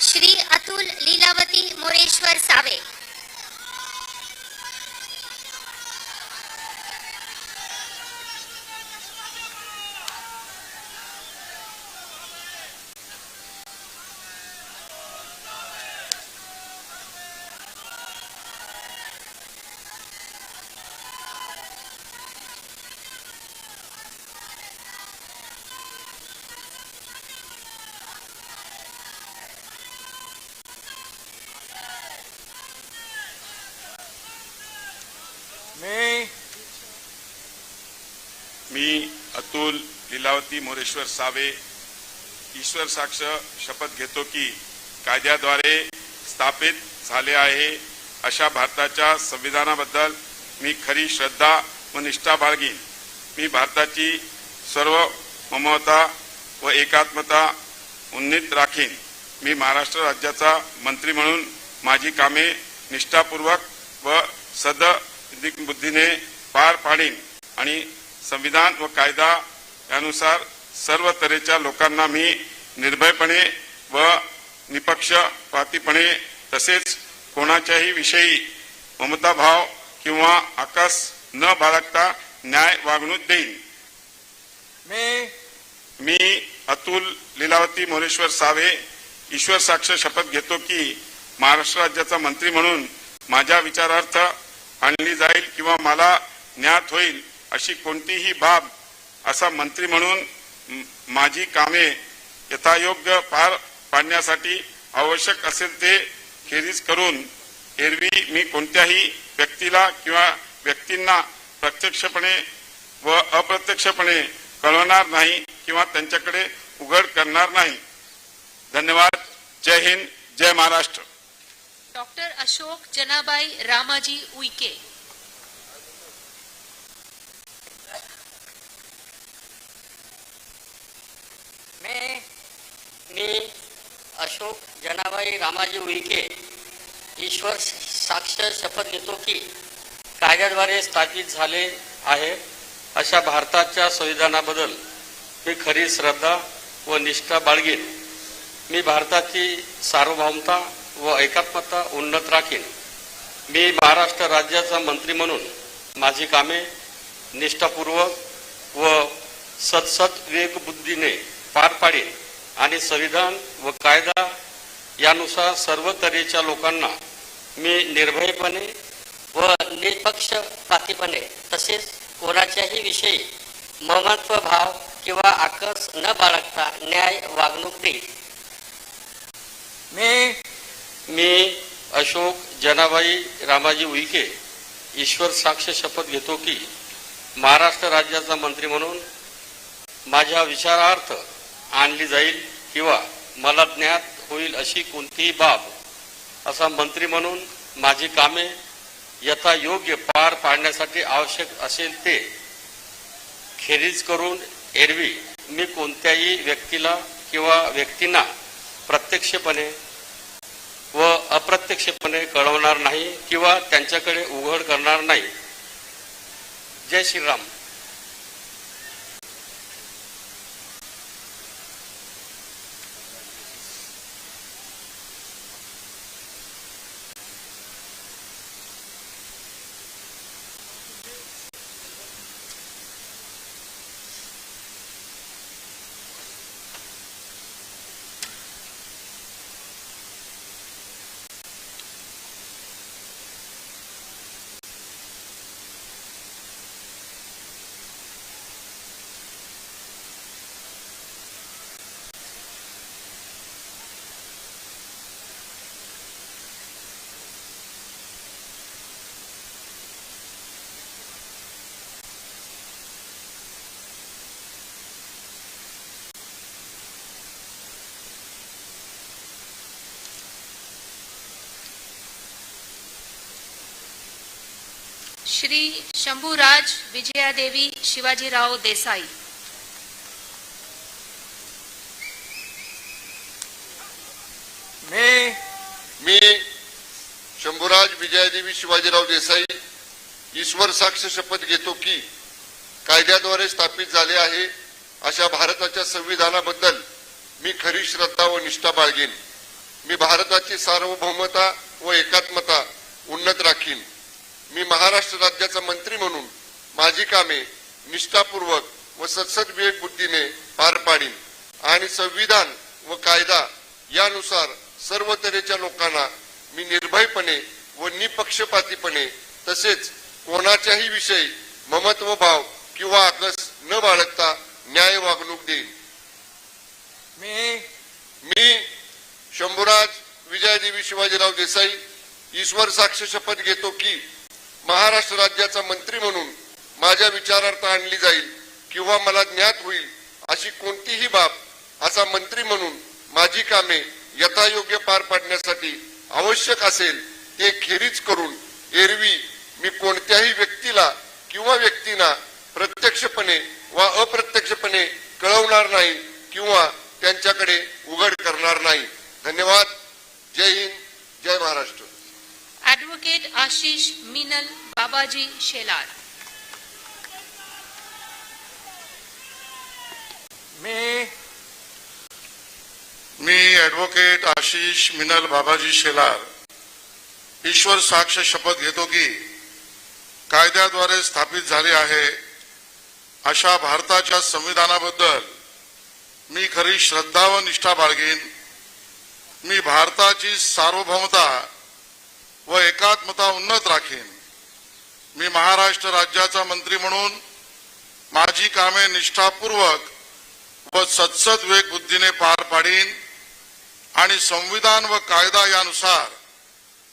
Shri Atul Lilavati Moreshwar save. मी Atul Lilavati Moreshwar save ईश्वर साक्ष शपथ घेतो की कायद्याद्वारे स्थापित झाले आहे अशा भारताच्या संविधानाबद्दल मी खरी श्रद्धा व निष्ठा बाळगीन। मी भारताची सार्वभौमता व एकात्मता उन्नीत राखीन। मी महाराष्ट्र राज्याचा मंत्री म्हणून माझी कामे निष्ठापूर्वक व सद्बुद्धीने पार पाडीन आणि संविधान व कायदा यानुसार सर्व तऱ्हेच्या लोकांना मी निर्भयपणे व निपक्षपातीपणे तसेच कोणाच्याही विषयी ममताभाव किंवा आकस न बाळगता न्याय वागणूक देईन। मी अतुल लीलावती मोरेश्वर सावे ईश्वर साक्ष शपथ घेतो की महाराष्ट्र राज्याचा मंत्री म्हणून माझ्या विचारार्थ आणली जाईल किंवा मला ज्ञात होईल अशी कोणतीही बाब असा मंत्री म्हणून माझी कामे यथायोग्य पार पाडण्यासाठी आवश्यक असेल ते खेरीज करून एरवी मी कोणत्याही व्यक्तीला किंवा व्यक्तींना प्रत्यक्षपणे व अप्रत्यक्षपणे कळवणार नाही किंवा त्यांच्याकडे उघड करणार नाही। धन्यवाद। जय हिंद, जय महाराष्ट्र। डॉक्टर अशोक जनाबाई रामाजी उईके। मी अशोक जनाबाई रामाजी उईके ईश्वर साक्ष शपथ घेतो की कायद्याद्वारे स्थापित झाले आहे अशा भारताच्या संविधानाबद्दल मी खरी श्रद्धा व निष्ठा बाळगीन। मी भारताची सार्वभौमता व एकात्मता उन्नत राखीन। मी महाराष्ट्र राज्याचा मंत्री म्हणून माझी कामे निष्ठापूर्वक व सद्विवेकबुद्धीने पार पाडीन आणि संविधान व कायदा यानुसार सर्व तऱ्हेच्या लोकांना मी निर्भयपणे व निष्पक्षपातीपणे तसेच कोणाच्याही विषयी ममत्वभाव किंवा आकस न बाळगता न्याय वागणूक देईन। मी अशोक जनाबाई रामाजी उईके ईश्वर साक्ष शपथ घेतो की महाराष्ट्र राज्याचा मंत्री म्हणून माझ्या विचारार्थ आणली जाईल किंवा मला ज्ञात होईल अशी कोणतीही बाब असा मंत्री म्हणून माझी कामे यथायोग्य पार पाडण्यासाठी आवश्यक असेल ते खेरीज करून एरवी मी कोणत्याही व्यक्तीला किंवा व्यक्तींना प्रत्यक्षपणे व अप्रत्यक्षपणे कळवणार नाही किंवा त्यांच्याकडे उघड करणार नाही। जय श्रीराम। श्री शंभूराज विजयादेवी शिवाजीराव देसाई। मी शंभूराज विजयादेवी शिवाजीराव देसाई ईश्वर साक्ष शपथ घेतो की कायद्याद्वारे स्थापित झाले आहे अशा भारताच्या संविधानाबद्दल मी खरी श्रद्धा व निष्ठा बाळगेन. मी भारताची सार्वभौमता व एकात्मता उन्नत राखीन. मी महाराष्ट्र राज्याचा मंत्री म्हणून माझी कामे निष्ठापूर्वक व सत्सद विवेक बुद्धीने पार पाडीन आणि संविधान व कायदा यानुसार सर्व तऱ्हेच्या लोकांना मी निर्भयपणे व निपक्षपातीपणे तसेच कोणाच्याही विषयी ममत्व भाव किंवा आकस न बाळगता न्याय वागणूक देईन. मी शंभूराज विजयादेवी शिवाजीराव देसाई ईश्वर साक्ष शपथ घेतो की महाराष्ट्र राज्याचा मंत्री म्हणून माझ्या विचारार्थ आणली जाईल किंवा मला ज्ञात होईल अशी कोणतीही बाब असा मंत्री म्हणून माझी कामे यथायोग्य पार पाडण्यासाठी आवश्यक असेल ते खेरीज करून एरवी मी कोणत्याही व्यक्तीला किंवा व्यक्तींना प्रत्यक्षपणे व अप्रत्यक्षपणे कळवणार नाही किंवा त्यांच्याकडे उघड करणार नाही. धन्यवाद. जय हिंद. जय महाराष्ट्र. ॲडव्होकेट आशिष मिनल बाबाजी शेलार. मी ॲडव्होकेट आशिष मिनल बाबाजी शेलार ईश्वर साक्ष शपथ घेतो की कायद्याद्वारे स्थापित झाले आहे अशा भारताच्या संविधानाबद्दल मी खरी श्रद्धा व निष्ठा बाळगेन. मी भारताची सार्वभौमता व एकात्मता उन्नत राखीन. मी महाराष्ट्र राज्याचा मंत्री म्हणून माझी कामे निष्ठापूर्वक व सत्सद विवेक बुद्धीने पार पाडीन आणि संविधान व कायदा यानुसार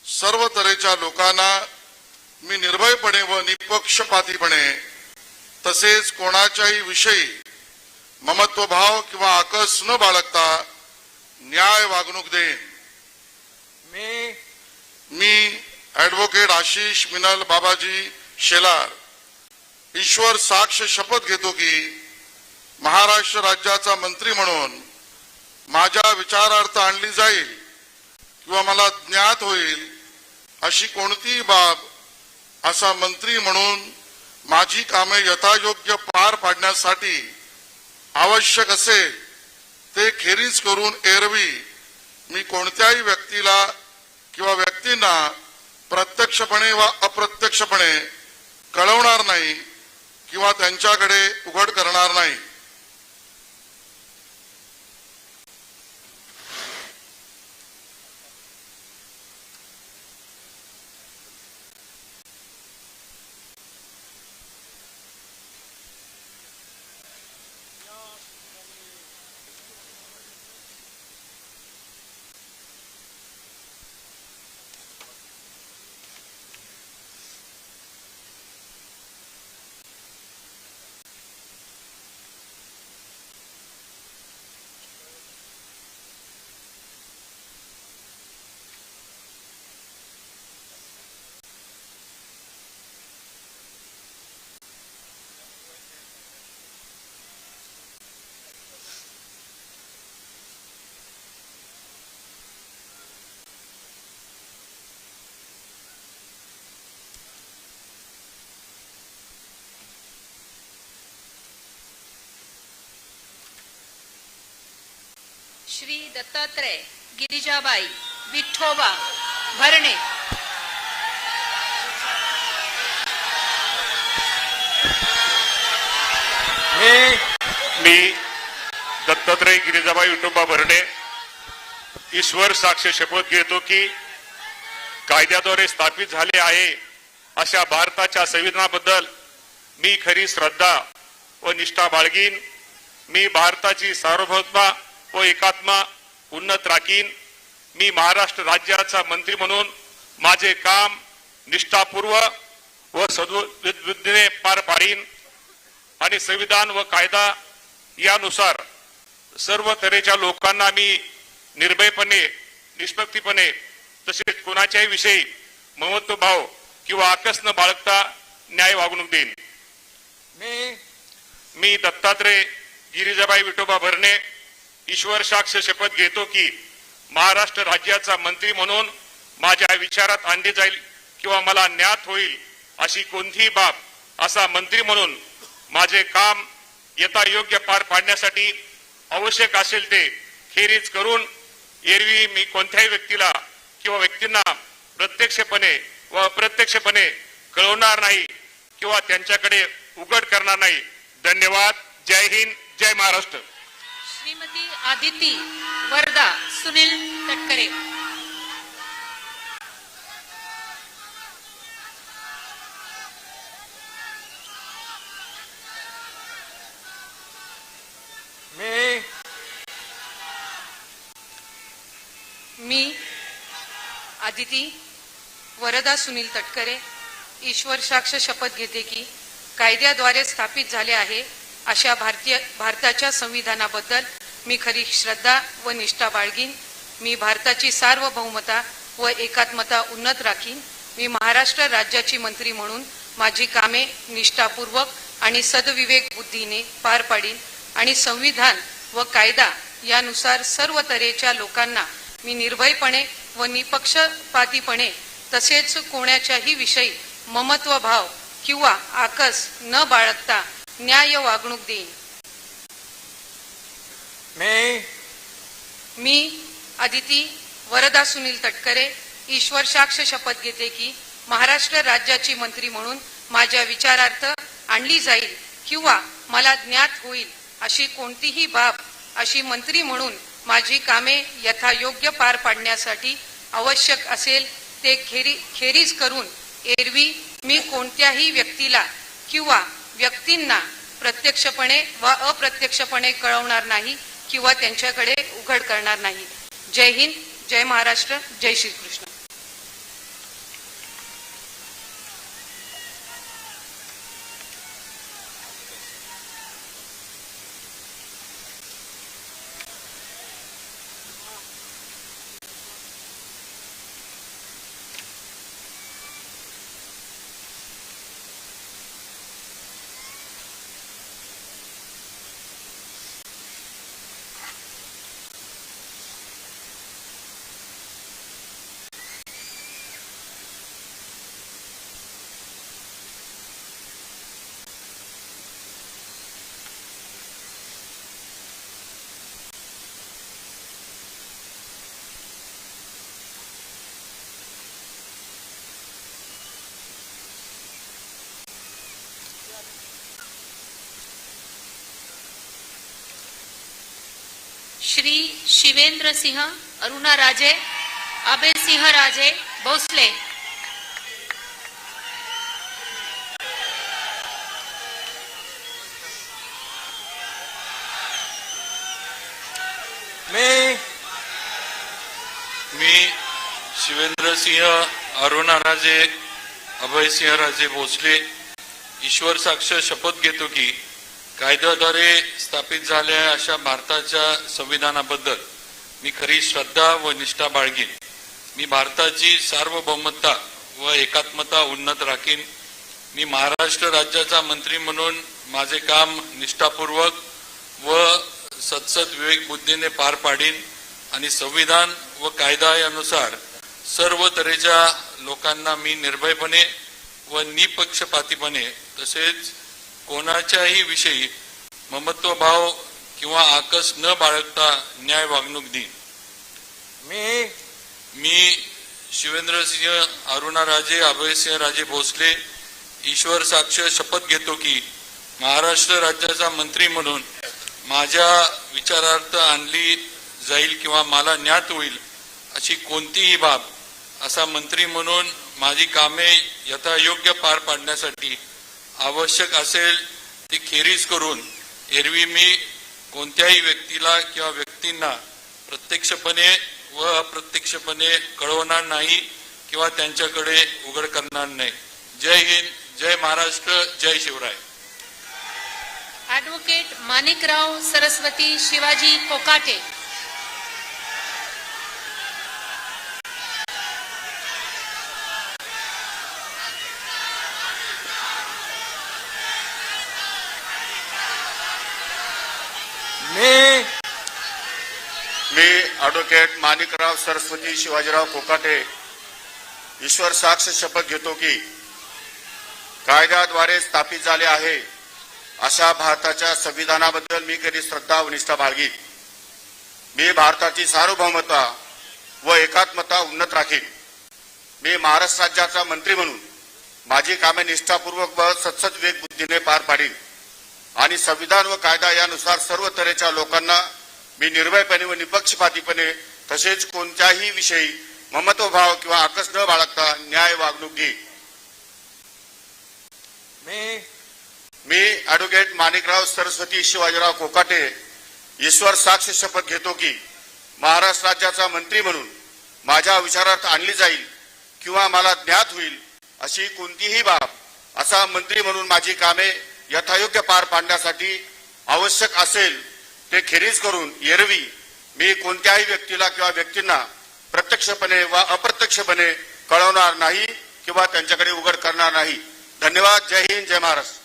सर्व तऱ्हेच्या लोकांना मी निर्भयपणे व निपक्षपातीपणे तसेच कोणाच्याही विषयी ममत्वभाव किंवा आकस न बाळगता न्याय वागणूक देईन. मी ॲडव्होकेट आशिष मिनल बाबाजी शेलार ईश्वर साक्ष शपथ घेतो की महाराष्ट्र राज्याचा मंत्री म्हणून माझ्या विचारार्थ आणली जाईल किंवा मला ज्ञात होईल अशी कोणतीही बाब असा मंत्री म्हणून माझी कामे यथायोग्य पार पाडण्यासाठी आवश्यक असेल ते खेरीज करून एरवी मी कोणत्याही व्यक्तीला किंवा व्यक्तींना प्रत्यक्षपणे व अप्रत्यक्षपणे कळवणार नाही किंवा त्यांच्याकडे उघड करणार नाही. श्री दत्तात्रय गिरिजाबाई विठोबा भरणे. मी दत्तात्रय गिरिजाबाई विठोबा भरणे ईश्वर साक्ष शपथ घेतो की कायद्याद्वारे स्थापित झाले आहे अशा भारताच्या संविधानाबद्दल मी खरी श्रद्धा व निष्ठा बाळगीन. मी भारताची सार्वभौमता व एकात्मा उन्नत राखीन. मी महाराष्ट्र राज्याचा मंत्री म्हणून माझे काम निष्ठापूर्वक व सद्बुद्धीने पार पाडीन आणि संविधान व कायदा यानुसार सर्व तऱ्हेच्या लोकांना मी निर्भयपणे निष्पक्षपणे तसेच कोणाच्याही विषयी ममत्वभाव किंवा आकस न बाळगता न्याय वागणूक देईन. मी दत्तात्रय गिरिजाबाई विठोबा भरणे ईश्वर साक्ष शपथ घेतो की महाराष्ट्र राज्याचा मंत्री म्हणून माझ्या विचारात आणली जाईल किंवा मला ज्ञात होईल अशी कोणतीही बाब असा मंत्री म्हणून माझे काम यथायोग्य पार पाडण्यासाठी आवश्यक असेल ते खेरीज करून एरवी मी कोणत्याही व्यक्तीला किंवा व्यक्तींना प्रत्यक्षपणे व अप्रत्यक्षपणे कळवणार नाही किंवा त्यांच्याकडे उघड करणार नाही. धन्यवाद. जय हिंद. जय महाराष्ट्र. श्रीमती आदिती वरदा सुनील तटकरे. मी आदिती वरदा सुनील तटकरे ईश्वर साक्ष शपथ घेते की कायद्याद्वारे स्थापित झाले आहे अशा भारताच्या संविधानाबद्दल मी खरी श्रद्धा व निष्ठा बाळगीन. मी भारताची सार्वभौमता व एकात्मता उन्नत राखीन. मी महाराष्ट्र राज्याची मंत्री म्हणून माझी कामे निष्ठापूर्वक आणि सद्विवेक बुद्धीने पार पाडीन आणि संविधान व कायदा यानुसार सर्व तऱ्हेच्या लोकांना मी निर्भयपणे व निपक्षपातीपणे तसेच कोणाच्याही विषयी ममत्व भाव किंवा आकस न बाळगता न्याय वागणूक देईन. मी आदिती वरदा सुनील तटकरे ईश्वर साक्ष शपथ घेते की महाराष्ट्र राज्याची मंत्री म्हणून माझ्या विचारार्थ आणली जाईल किंवा मला ज्ञात होईल अशी कोणतीही बाब अशी मंत्री म्हणून माझी कामे यथायोग्य पार पाडण्यासाठी आवश्यक असेल ते खेरीज करून एरवी मी कोणत्याही व्यक्तीला किंवा व्यक्तींना प्रत्यक्षपणे व अप्रत्यक्षपणे कळवणार नाही किंवा त्यांच्याकडे उघड करणार नाही. जय हिंद. जय महाराष्ट्र. जय श्रीकृष्ण. श्री शिवेंद्र सिंह अरुणा राजे अभय सिंह राजे भोसले. मी शिवेंद्र सिंह अरुणा राजे अभय सिंह राजे भोसले ईश्वर साक्ष शपथ घेतो की कायद्याद्वारे स्थापित झालेल्या अशा भारताच्या संविधानाबद्दल मी खरी श्रद्धा व निष्ठा बाळगीन. मी भारताची सार्वभौमता व एकात्मता उन्नत राखीन. मी महाराष्ट्र राज्याचा मंत्री म्हणून माझे काम निष्ठापूर्वक व सत्सद विवेक बुद्धीने पार पाडीन आणि संविधान व कायदा यानुसार सर्व तऱ्हेच्या लोकांना मी निर्भयपणे व निपक्षपातीपणे तसेच कोणाच्याही विषयी ममत्वभाव किंवा आकस न बाळगता न्याय वागणूक देईन. मी शिवेंद्र सिंह अरुणा राजे अभय सिंह राजे भोसले ईश्वर साक्ष शपथ घेतो की महाराष्ट्र राज्याचा मंत्री म्हणून माझ्या विचारार्थ आणली जाईल किंवा मला ज्ञात होईल अशी कोणतीही बाब असा मंत्री म्हणून माझी कामे यथायोग्य पार पाडण्यासाठी आवश्यक असेल ती खेरीज करून एरवी मी कोणत्याही व्यक्तीला किंवा व्यक्तींना प्रत्यक्षपणे व अप्रत्यक्षपणे कळवणार नाही किंवा त्यांच्याकडे उघड करणार नाही. जय हिंद. जय महाराष्ट्र. जय शिवराय. ॲडव्होकेट माणिकराव सरस्वती शिवाजी कोकाटे. मी ॲडव्होकेट माणिकराव सरस्वती शिवाजीराव कोकाटे ईश्वर साक्ष शपथ घेतो की कायद्याद्वारे स्थापित झाले आहे अशा भारताच्या संविधानाबद्दल मी कधी श्रद्धा व निष्ठा बाळगीन. मी भारताची सार्वभौमता व एकात्मता उन्नत राखीन. मी महाराष्ट्र राज्याचा मंत्री म्हणून माझी कामे निष्ठापूर्वक व सत्सद विवेक बुद्धीने पार पाडीन आणि संविधान व कायदा यानुसार सर्व तऱ्हेच्या लोकांना मी निर्भयपणे व निपक्षपातीपणे तसेच कोणत्याही विषयी ममत्वभाव किंवा आकस न बाळगता न्याय वागणूक देईन. मी ॲडव्होकेट माणिकराव सरस्वती शिवाजीराव कोकाटे ईश्वर साक्ष शपथ घेतो की महाराष्ट्र राज्याचा मंत्री म्हणून माझ्या विचारार्थ आणली जाईल किंवा मला ज्ञात होईल अशी कोणतीही बाब असा मंत्री म्हणून माझी कामे यथायोग्य पार पाडण्यासाठी आवश्यक असेल ते खेरीज करून एरवी मी कोणत्याही व्यक्तीला किंवा व्यक्तींना प्रत्यक्षपणे व अप्रत्यक्षपणे कळवणार नाही किंवा त्यांच्याकडे उघड करणार नाही. धन्यवाद. जय हिंद, जय महाराष्ट्र.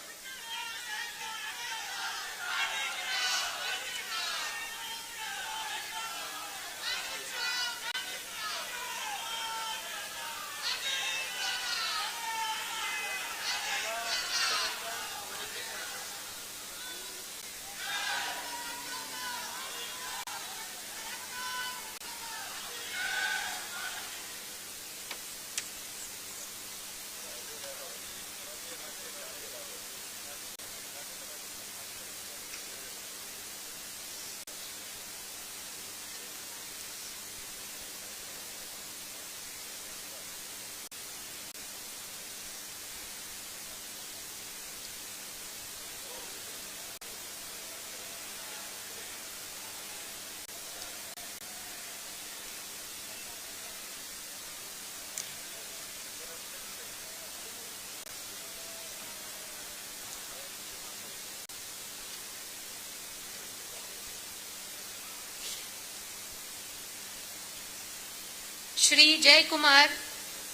श्री जयकुमार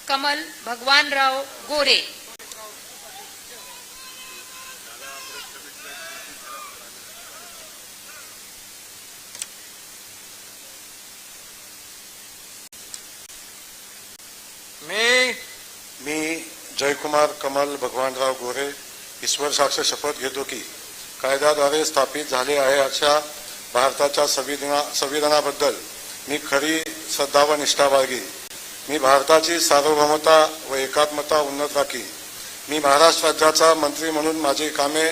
कमल भगवानराव गोरे. मी जयकुमार कमल भगवानराव गोरे ईश्वर साक्ष शपथ घेतो की कायद्याद्वारे स्थापित झाले आहे अशा भारताच्या संविधानाबद्दल मी खरी श्रद्धा व निष्ठा बाळगीन. मी भारताची सार्वभौमता व एकात्मता उन्नत राखीन. मी महाराष्ट्र राज्याचा मंत्री म्हणून माझी कामे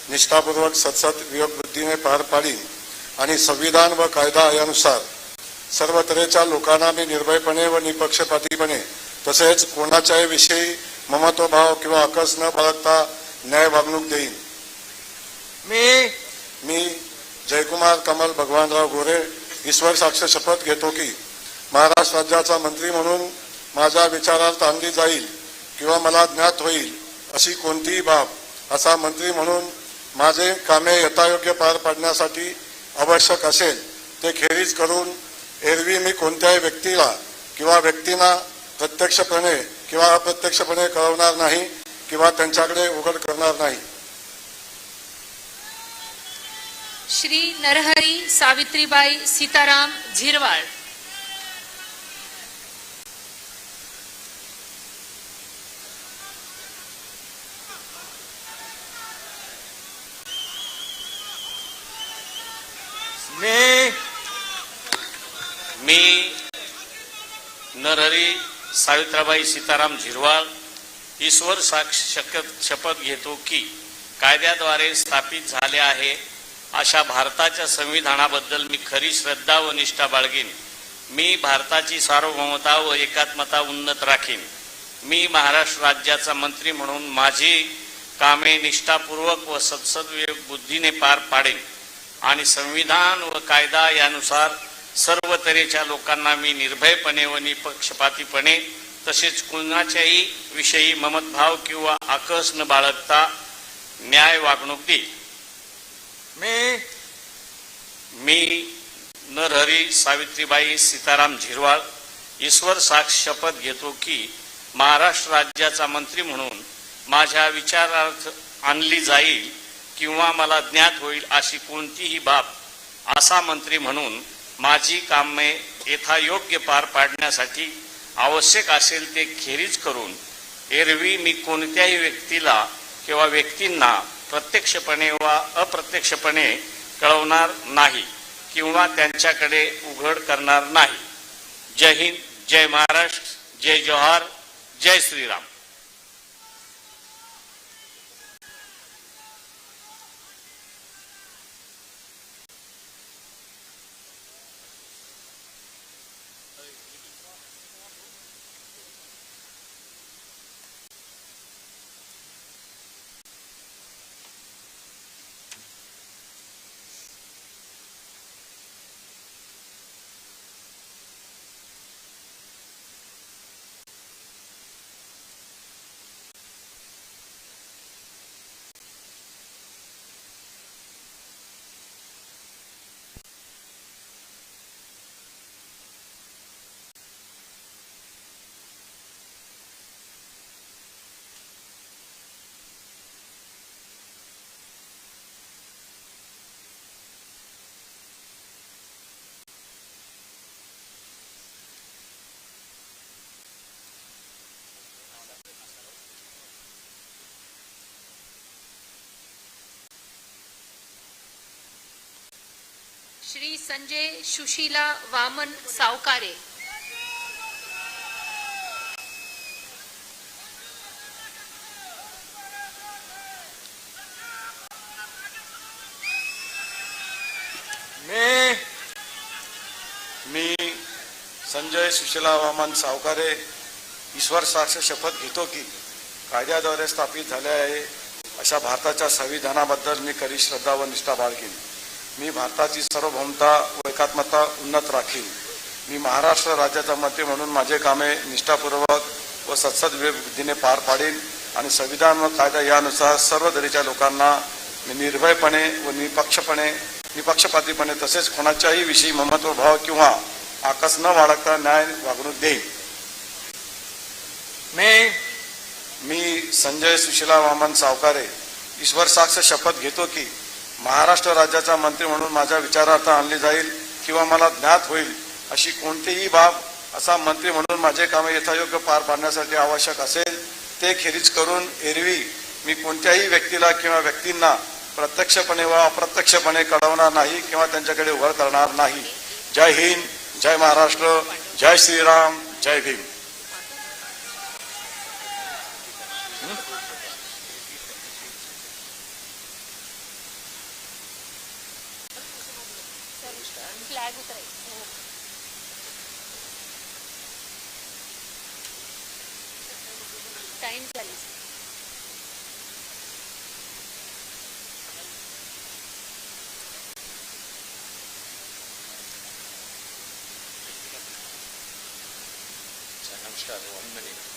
निष्ठापूर्वक सत्सद विवेक बुद्धीने पार पाडीन आणि संविधान व कायदा यानुसार सर्व तऱ्हेच्या लोकांना मी निर्भयपणे व निपक्षपातीपणे तसेच कोणाच्याही विषयी ममत्वभाव किंवा आकस न बाळगता न्याय वागणूक देईन. मी जयकुमार कमल भगवानराव गोरे ईश्वर साक्ष शपथ घेतो की महाराष्ट्र राज्याचा मंत्री म्हणून माझ्या विचारार्थ आणली जाईल किंवा मला ज्ञात होईल अशी कोणतीही बाब असा मंत्री म्हणून माझे कामे यथायोग्य पार पाडण्यासाठी आवश्यक असेल ते खेरीज करून एरवी मी कोणत्याही व्यक्तीला किंवा व्यक्तींना प्रत्यक्षपणे किंवा अप्रत्यक्षपणे कळवणार नाही किंवा त्यांच्याकडे उघड करणार नाही. श्री नरहरी सावित्रीबाई सीताराम झिरवाळ. मी नरहरी सावित्राबाई सीताराम झिरवाळ ईश्वर साक्ष शपथ घेतो की कायद्याद्वारे स्थापित झाले आहे अशा भारताच्या संविधानाबद्दल मी खरी श्रद्धा व निष्ठा बाळगीन. मी भारताची सार्वभौमता व एकात्मता उन्नत राखीन. मी महाराष्ट्र राज्याचा मंत्री म्हणून माझी कामे निष्ठापूर्वक व सत्सद बुद्धीने पार पाडेन आणि संविधान व कायदा यानुसार सर्व तऱ्हेच्या लोकांना मी निर्भयपणे व निपक्षपातीपणे तसेच कुणाच्याही विषयी ममतभाव किंवा आकस न बाळगता न्याय वागणूक देईन. मी नरहरी सावित्रीबाई सीताराम झिरवाळ ईश्वर साक्ष शपथ घेतो की महाराष्ट्र राज्याचा मंत्री म्हणून माझ्या विचारार्थ आणली जाईल किंवा मला ज्ञात होईल अशी कोणतीही बाब असा मंत्री म्हणून माझी कामे यथायोग्य पार पाडण्यासाठी आवश्यक असेल ते खेरीज करून एरवी मी कोणत्याही व्यक्तीला किंवा व्यक्तींना प्रत्यक्षपणे वा अप्रत्यक्षपणे कळवणार नाही किंवा त्यांच्याकडे उघड करणार नाही. जय हिंद, जय महाराष्ट्र, जय जोहार, जय श्रीराम. श्री संजय सुशीला वामन सावकारे. मी संजय सुशीला वामन सावकारे ईश्वर साक्ष शपथ घेतो की कायद्याद्वारे स्थापित झाले आहे अशा भारताच्या संविधानाबद्दल मी खरी श्रद्धा व निष्ठा बाळगेन. मी भारताची सार्वभौमता व एकात्मता उन्नत राखीन. मी महाराष्ट्र राज्याचा मंत्री म्हणून माझे कामे निष्ठापूर्वक व सत्सदविधीने पार पाडीन आणि संविधान व कायदा यानुसार सर्व दरीच्या लोकांना मी निर्भयपणे व निपक्षपातीपणे तसेच कोणाच्याही विषयी ममत्वभाव किंवा आकस न बाळगता न्याय वागणूक देईन. मी संजय सुशीला वामन सावकारे ईश्वर साक्ष शपथ घेतो की महाराष्ट्र राज्याचा मंत्री म्हणून माझ्या विचारार्थ आणली जाईल किंवा मला ज्ञात होईल अशी कोणतीही बाब असा मंत्री म्हणून माझे कामे यथायोग्य पार पाडण्यासाठी आवश्यक असेल ते खेरीज करून एरवी मी कोणत्याही व्यक्तीला किंवा व्यक्तींना प्रत्यक्षपणे व अप्रत्यक्षपणे कळवणार नाही किंवा त्यांच्याकडे उघड करणार नाही. जय हिंद, जय महाराष्ट्र, जय श्रीराम, जय भीम. टाइम झाली. नमस्कार. 1 minute.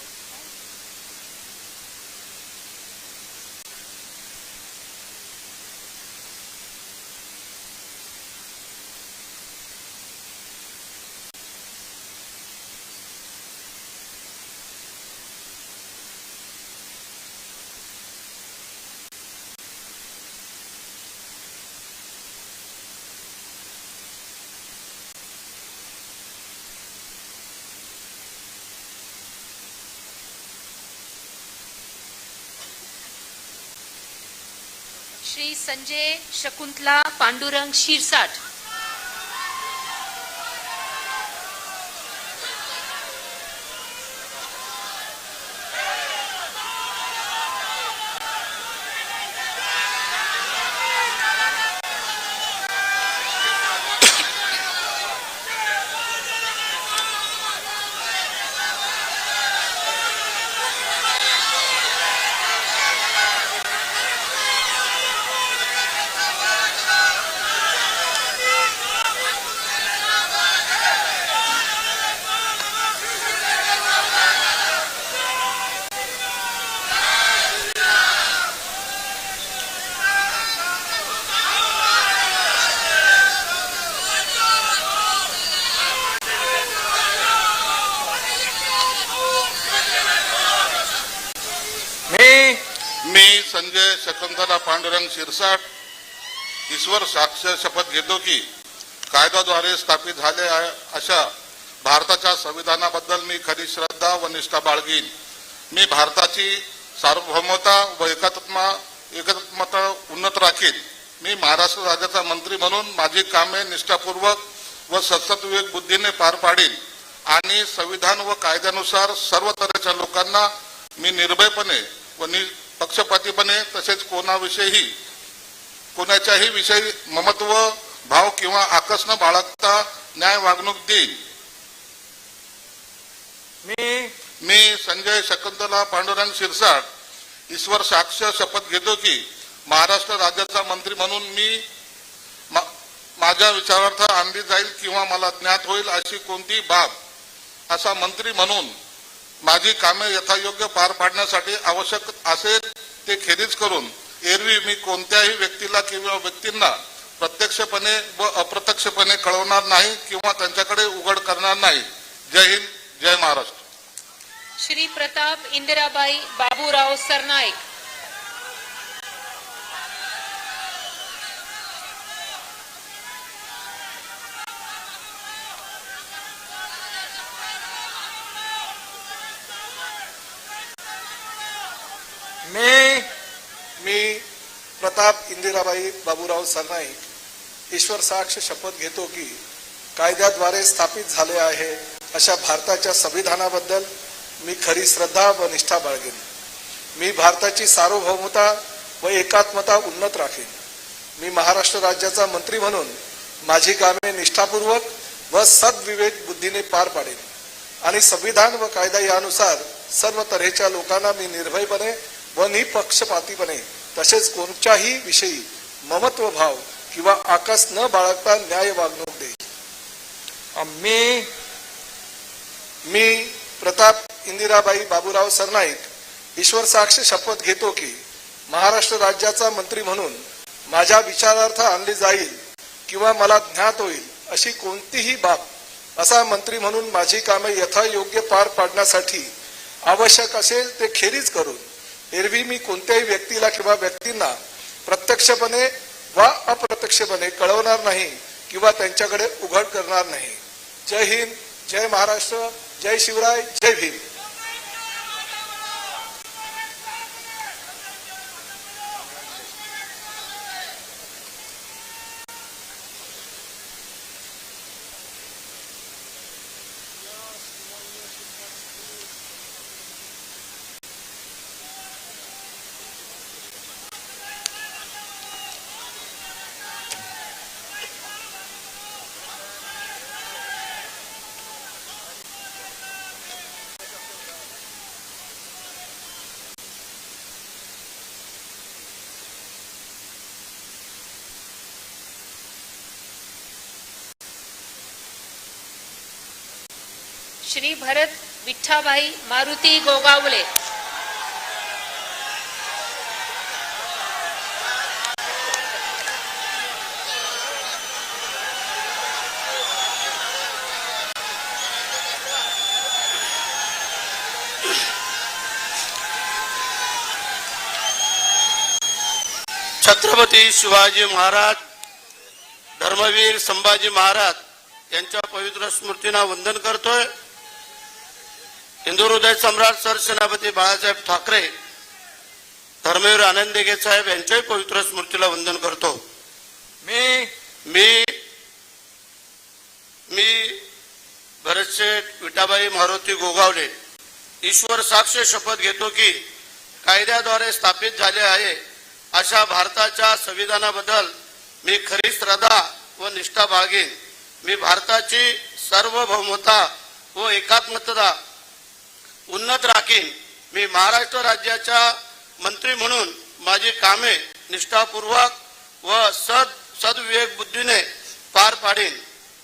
श्री संजय शकुंतला पांडुरंग शिरसाट. मी संजय शकुंतला पांडुरंग शिरसाट ईश्वर साक्ष शपथ घेतो की कायद्याद्वारे स्थापित झाले आहे अशा भारताच्या संविधानाबद्दल मी खरी श्रद्धा व निष्ठा बाळगीन. मी भारताची सार्वभौमता व एकात्मता उन्नत राखीन. मी महाराष्ट्र राज्याचा मंत्री म्हणून माझी कामे निष्ठापूर्वक व सद्विवेक बुद्धीने पार पाडीन आणि संविधान व कायद्यानुसार सर्व तऱ्हेच्या लोकांना मी निर्भयपणे व निपक्षपातीपणे तसेच कोणाच्याही विषयी ममत्व भाव किंवा आकस न बाळगता न्याय वागणूक देईन. मी संजय शकुंतला पांडुरंग शिरसाट ईश्वर साक्ष शपथ घेतो की महाराष्ट्र राज्याचा मंत्री म्हणून मी माझ्या विचारार्थ आणली जाईल किंवा मला ज्ञात होईल अशी कोणती बाब असा मंत्री म्हणून माझी कामे यथायोग्य पार पाडण्यासाठी आवश्यक असेल ते खेरीज करून एरवी मी कोणत्याही व्यक्तीला किंवा व्यक्तींना प्रत्यक्षपणे व अप्रत्यक्षपणे कळवणार नाही किंवा त्यांच्याकडे उघड करणार नाही. जय हिंद, जय महाराष्ट्र. श्री प्रताप इंदिराबाई बाबूराव सरनाईक. मी प्रताप इंदिराबाई बाबूराव सरनाईक ईश्वर साक्ष शपथ घेतो की कायद्याद्वारे स्थापित झाले आहे अशा भारताच्या संविधानाबद्दल मी खरी श्रद्धा व निष्ठा बाळगेन. मी भारताची सार्वभौमता व एकात्मता उन्नत राखीन. मी महाराष्ट्र राज्याचा मंत्री म्हणून माझी कामे निष्ठापूर्वक व सद्विवेक बुद्धीने पार पाडेन आणि संविधान व कायदा यानुसार सर्व तऱ्हेच्या लोकांना मी निर्भयपणे व निपक्षपातीपणे तसेच कोणत्याही विषयी ममत्व भाव किंवा आकस न बाळगता न्याय वागणूक देईन. मी प्रताप इंदिराबाई बाबूराव सरनाईक ईश्वर साक्ष शपथ घेतो की महाराष्ट्र राज्याचा मंत्री म्हणून माझ्या विचारार्थ आणली जाईल किंवा मला ज्ञात होईल अशी कोणतीही बाब असा मंत्री म्हणून माझी कामे यथायोग्य पार पाडण्यासाठी आवश्यक असेल ते खेरीज करून एरवी मी कोणत्याही व्यक्तीला किंवा व्यक्तींना प्रत्यक्षपणे वा अप्रत्यक्षपणे कळवणार नाही किंवा त्यांच्याकडे उघड करणार नाही. जय हिंद, जय महाराष्ट्र, जय शिवराय, जय भीम. श्री भरत विठ्ठाबाई मारुती गोगावले. छत्रपती शिवाजी महाराज, धर्मवीर संभाजी महाराज यांच्या पवित्र स्मृतींना वंदन करतोय. हिंदू हृदय सम्राट सरसेनापती बाळासाहेब ठाकरे, धर्मवीर आनंद दिघे साहेब यांच्याही पवित्र स्मृतीला वंदन करतो. मी भरतशेठ विठाबाई मारुती गोगावले ईश्वर साक्ष शपथ घेतो की कायद्याद्वारे स्थापित झाले आहे अशा भारताच्या संविधानाबद्दल मी खरी श्रद्धा व निष्ठा बाळगीन. मी भारताची सार्वभौमता व एकात्मता उन्नत राखीन. मी महाराष्ट्र राज्याच्या मंत्री म्हणून माझी कामे निष्ठापूर्वक व सद्विवेक बुद्धीने पार पाडीन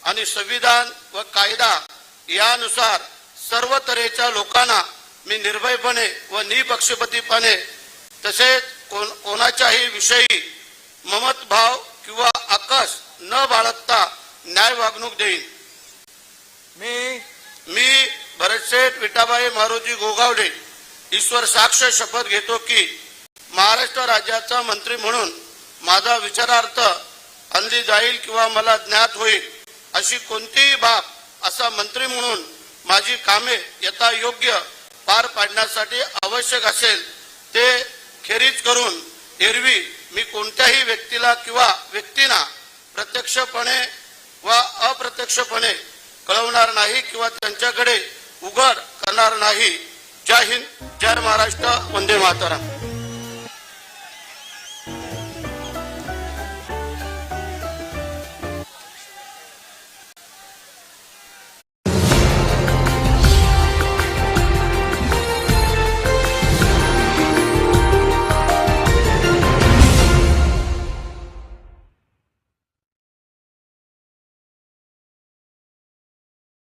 आणि संविधान व कायदा यानुसार सर्व तऱ्हेच्या लोकांना मी निर्भयपणे व निपक्षपातीपणे तसेच कोणाच्याही विषयी ममत्भाव किंवा आकस न बाळगता न्याय वागणूक देईन. मी भरतशेठ विठाबाई मारुती गोगावले ईश्वर साक्ष शपथ घेतो की महाराष्ट्र राज्याचा मंत्री म्हणून माझा विचारार्थ आणली जाईल किंवा मला ज्ञात होईल अशी कोणतीही बाब असा मंत्री म्हणून माझी कामे यथा योग्य पार पाडण्यासाठी आवश्यक असेल ते खेरीज करून एरवी मी कोणत्याही व्यक्तीला किंवा व्यक्तींना प्रत्यक्षपणे व अप्रत्यक्षपणे कळवणार नाही किंवा त्यांच्याकडे उघड करणार नाही. जय हिंद, जय महाराष्ट्र, वंदे मातरम.